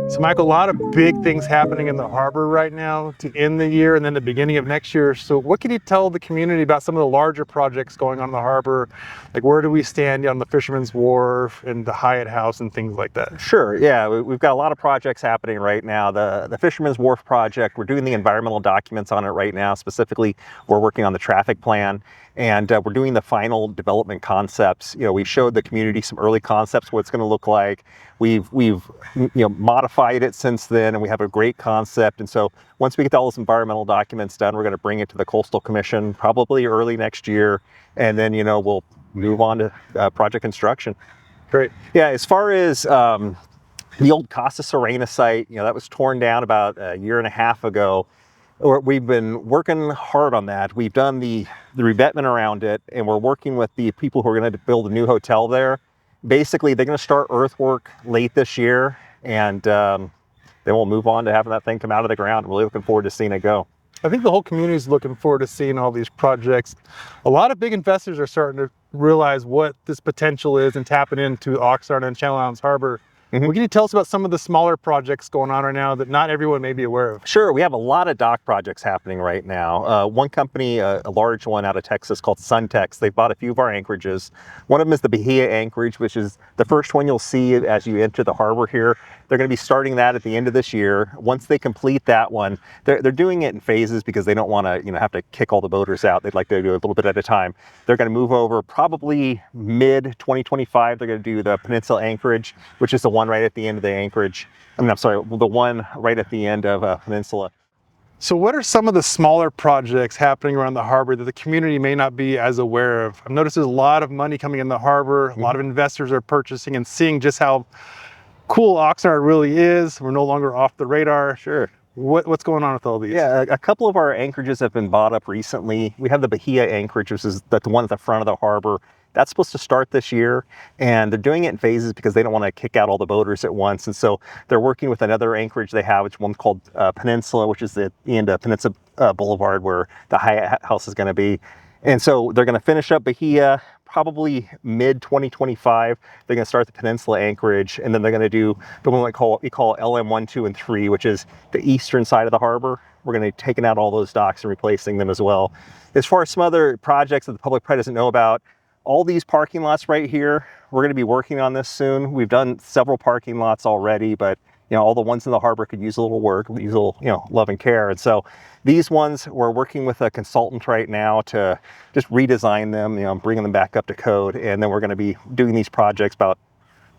So Michael, a lot of big things happening in the harbor right now to end the year and then the beginning of next year. So what can you tell the community about some of the larger projects going on in the harbor? Like where do we stand on the Fisherman's Wharf and the Hyatt House and things like that? Sure, yeah, we've got a lot of projects happening right now. The Fisherman's Wharf project, we're doing the environmental documents on it right now. Specifically, we're working on the traffic plan, and we're doing the final development concepts. You know, we showed the community some early concepts, what it's going to look like. We've modified it since then, and we have a great concept. And so once we get all those environmental documents done, we're going to bring it to the Coastal Commission probably early next year, and then we'll move on to project construction. Great. Yeah, as far as the old Casa Serena site, that was torn down about a year and a half ago. We've been working hard on that. We've done the revetment around it, and we're working with the people who are going to build a new hotel there. Basically, they're going to start earthwork late this year, and then we'll move on to having that thing come out of the ground. I'm really looking forward to seeing it go. I think the whole community is looking forward to seeing all these projects. A lot of big investors are starting to realize what this potential is and tapping into Oxnard and Channel Islands Harbor. Well, can you tell us about some of the smaller projects going on right now that not everyone may be aware of? Sure, we have a lot of dock projects happening right now. One company, a large one out of Texas called Suntex, they bought a few of our anchorages. One of them is the Beia anchorage, which is the first one you'll see as you enter the harbor here. They're going to be starting that at the end of this year. Once they complete that one, they're doing it in phases because they don't want to have to kick all the boaters out. They'd like to do a little bit at a time. They're going to move over probably mid 2025. They're going to do the Peninsula anchorage, which is the one right at the end of the anchorage. I'm sorry, the one right at the end of Peninsula. So what are some of the smaller projects happening around the harbor that the community may not be as aware of? I've noticed there's a lot of money coming in the harbor. A lot of investors are purchasing and seeing just how cool Oxnard really is. We're no longer off the radar. Sure. What's going on with all these? Yeah, a couple of our anchorages have been bought up recently. We have the Beia anchorage, which is the one at the front of the harbor. That's supposed to start this year, and they're doing it in phases because they don't want to kick out all the boaters at once. And so they're working with another anchorage they have, which one called Peninsula, which is the end of Peninsula Boulevard where the Hyatt House is going to be. And so they're going to finish up Beia probably mid 2025. They're going to start the Peninsula anchorage, and then they're going to do the one we call LM 1, 2, and 3, which is the eastern side of the harbor. We're going to be taking out all those docks and replacing them as well. As far as some other projects that the public probably doesn't know about, all these parking lots right here, we're going to be working on this soon. We've done several parking lots already, but all the ones in the harbor could use a little work, use a little, love and care. And so these ones, we're working with a consultant right now to just redesign them, bringing them back up to code. And then we're going to be doing these projects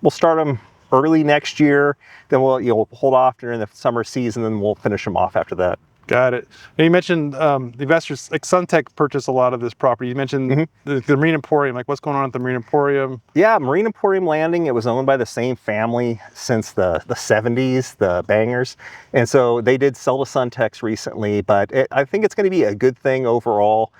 we'll start them early next year. Then we'll hold off during the summer season, and we'll finish them off after that. Got it. Now you mentioned the investors, like Suntex purchased a lot of this property. You mentioned the Marine Emporium, like what's going on at the Marine Emporium? Yeah, Marine Emporium Landing, it was owned by the same family since the 70s, the Bangers. And so they did sell to Suntex recently, but I think it's going to be a good thing overall.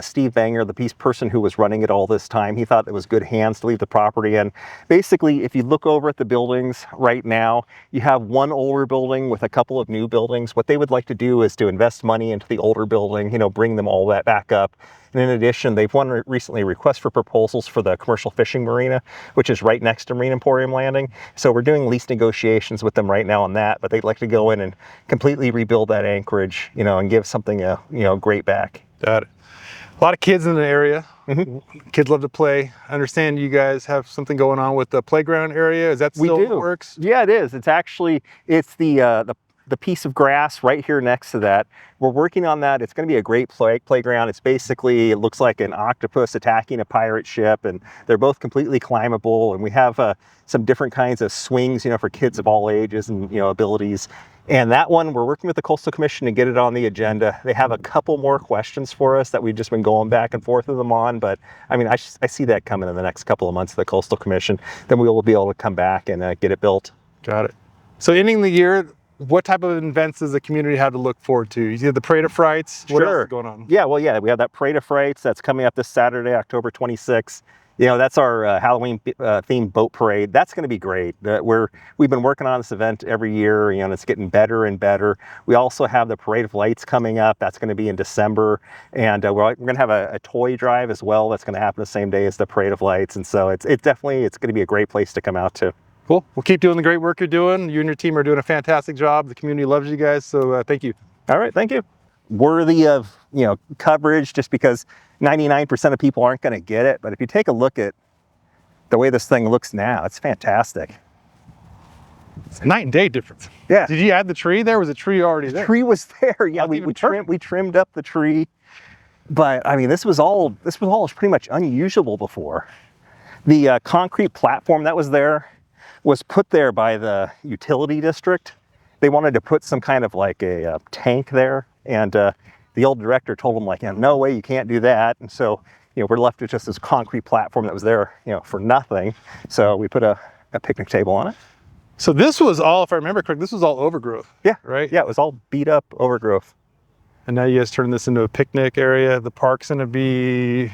Steve Banger, the person who was running it all this time, he thought it was good hands to leave the property in. Basically, if you look over at the buildings right now, you have one older building with a couple of new buildings. What they would like to do is to invest money into the older building, bring them all that back up. And in addition, they've won recently a request for proposals for the commercial fishing marina, which is right next to Marine Emporium Landing. So we're doing lease negotiations with them right now on that, but they'd like to go in and completely rebuild that anchorage, and give something, great back. Got it. A lot of kids in the area. Kids love to play. I understand you guys have something going on with the playground area. Is that still what works? Yeah, it is. It's the piece of grass right here next to that. We're working on that. It's going to be a great playground. It's basically, it looks like an octopus attacking a pirate ship, and they're both completely climbable. And we have some different kinds of swings, for kids of all ages and, abilities. And that one, we're working with the Coastal Commission to get it on the agenda. They have a couple more questions for us that we've just been going back and forth with them on. But I mean, I see that coming in the next couple of months, the Coastal Commission. Then we will be able to come back and get it built. Got it. So ending the year, what type of events does the community have to look forward to? You have the Parade of Frights. What else is going on? Yeah, we have that Parade of Frights that's coming up this Saturday, October 26th. You know, that's our Halloween themed boat parade. That's going to be great. We've been working on this event every year, you know, and it's getting better and better. We also have the Parade of Lights coming up. That's going to be in December. And we're going to have a toy drive as well. That's going to happen the same day as the Parade of Lights. And so it's going to be a great place to come out to. Cool. Well, keep doing the great work you're doing. You and your team are doing a fantastic job. The community loves you guys. So thank you. All right. Thank you. Worthy of, you know, coverage, just because 99% of people aren't going to get it. But if you take a look at the way this thing looks now, it's fantastic. It's a night and day difference. Yeah. Did you add the tree there? Was the tree already there? The tree was there. Yeah, we trimmed up the tree. But I mean, this was all pretty much unusable before. The concrete platform that was there was put there by the utility district. They wanted to put some kind of like a tank there, and the old director told them, like, yeah, no way, you can't do that. And so, you know, we're left with just this concrete platform that was there, you know, for nothing. So we put a picnic table on it. So this was all, if I remember correctly, this was all overgrowth. Yeah. Right? Yeah, it was all beat up overgrowth. And now you guys turn this into a picnic area. The park's gonna be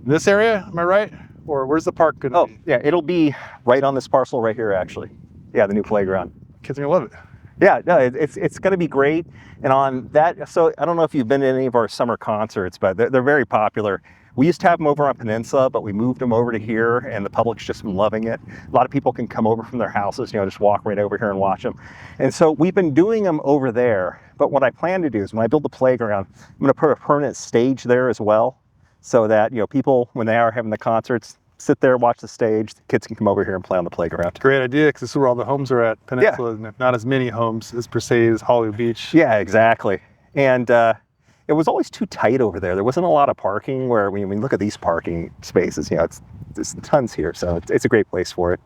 this area, am I right? Or where's the park gonna be? Yeah, it'll be right on this parcel right here, actually. Yeah, the new playground. Kids are gonna love it. Yeah, no, it's going to be great. And on that, so I don't know if you've been to any of our summer concerts, but they're very popular. We used to have them over on Peninsula, but we moved them over to here, and the public's just been loving it. A lot of people can come over from their houses, you know, just walk right over here and watch them. And so we've been doing them over there. But what I plan to do is when I build the playground, I'm going to put a permanent stage there as well, so that, you know, people, when they are having the concerts, sit there, watch the stage. The kids can come over here and play on the playground. Great idea, because this is where all the homes are at Peninsula, isn't it? Not as many homes as per se as Hollywood Beach. Yeah, exactly. And it was always too tight over there. There wasn't a lot of parking where, when you look at these parking spaces, you know, there's tons here. So it's a great place for it.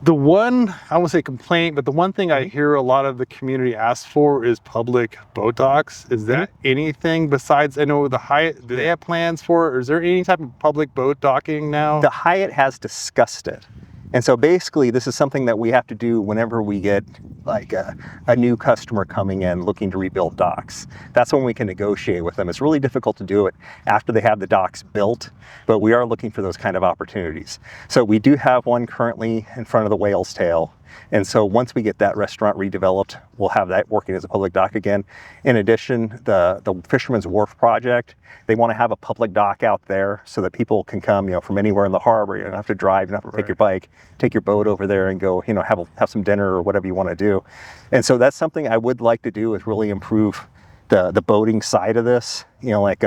The one, I won't say complaint, but the one thing I hear a lot of the community ask for is public boat docks. Is that anything besides, I know the Hyatt, do they have plans for it? Or is there any type of public boat docking now? The Hyatt has discussed it. And so basically this is something that we have to do whenever we get like a new customer coming in looking to rebuild docks. That's when we can negotiate with them. It's really difficult to do it after they have the docks built, but we are looking for those kind of opportunities. So we do have one currently in front of the Whale's Tail. And so once we get that restaurant redeveloped, we'll have that working as a public dock again. In addition, the Fisherman's Wharf project, they want to have a public dock out there so that people can come, you know, from anywhere in the harbor. You don't have to drive, you don't have to take your bike, take your boat over there and go, you know, have some dinner or whatever you want to do. And so that's something I would like to do, is really improve the boating side of this. You know, like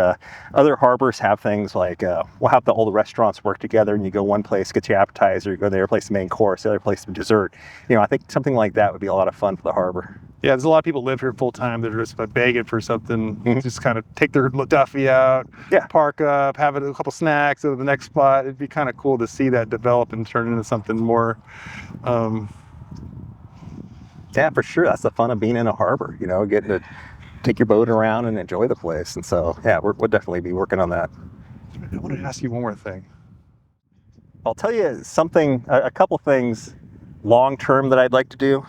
other harbors have things like we'll have all the restaurants work together, and you go one place, get your appetizer, you go to the other place, the main course, the other place, the dessert. You know, I think something like that would be a lot of fun for the harbor. Yeah, there's a lot of people live here full time that are just begging for something, just kind of take their Duffy out, park up, have a couple snacks at the next spot. It'd be kind of cool to see that develop and turn into something more. Yeah, for sure. That's the fun of being in a harbor, you know, getting to take your boat around and enjoy the place. And so, yeah, we'll definitely be working on that. I want to ask you one more thing. I'll tell you something, a couple things long term that I'd like to do.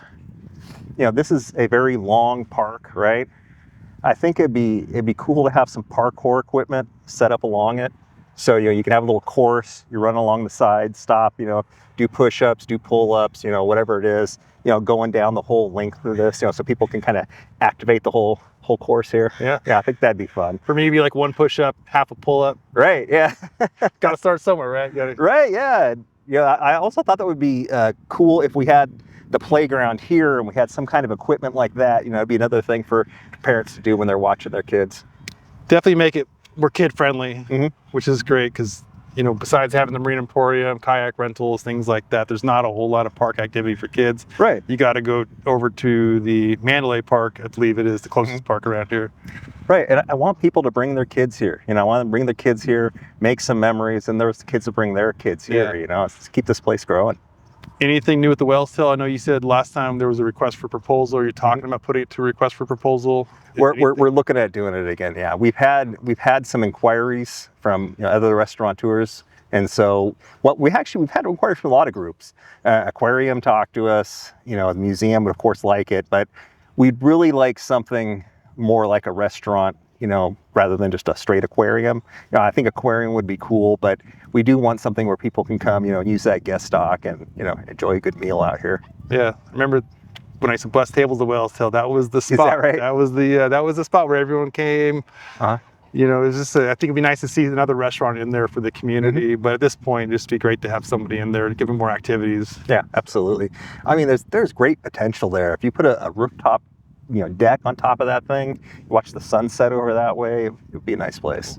You know, this is a very long park, right? I think it'd be cool to have some parkour equipment set up along it. So, you know, you can have a little course, you run along the side, stop, you know, do push-ups, do pull-ups, you know, whatever it is, you know, going down the whole length of this, you know, so people can kind of activate the whole course here. Yeah, I think that'd be fun. For me, it'd be like one push-up, half a pull-up. Right, yeah. Got to start somewhere, right? Right, yeah. Yeah, I also thought that would be cool if we had the playground here and we had some kind of equipment like that. You know, it'd be another thing for parents to do when they're watching their kids. Definitely make it more kid-friendly, which is great because, you know, besides having the Marine Emporium, kayak rentals, things like that, there's not a whole lot of park activity for kids. Right. You got to go over to the Mandalay Park, I believe it is the closest park around here. Right, and I want people to bring their kids here. You know, I want them to bring their kids here, make some memories, and there's the kids to bring their kids here, you know, let's keep this place growing. Anything new with the Whale's Tail? I know you said last time there was a request for proposal. You're talking about putting it to request for proposal. We're looking at doing it again. Yeah, we've had some inquiries from, you know, other restaurateurs, and so we've had inquiries from a lot of groups. Aquarium talked to us. You know, the museum would of course like it, but we'd really like something more like a restaurant you know, rather than just a straight aquarium. You know, I think aquarium would be cool, but we do want something where people can come, you know, use that guest dock and, you know, enjoy a good meal out here. Yeah, remember when I used to bust tables at Whale's Tail, that was the spot. Is that right? That was the spot where everyone came. Uh-huh. You know, it was just I think it'd be nice to see another restaurant in there for the community. But at this point, it'd just be great to have somebody in there to give them more activities. Yeah, absolutely. I mean, there's great potential there. If you put a rooftop, you know, deck on top of that thing, you watch the sunset over that way, it would be a nice place.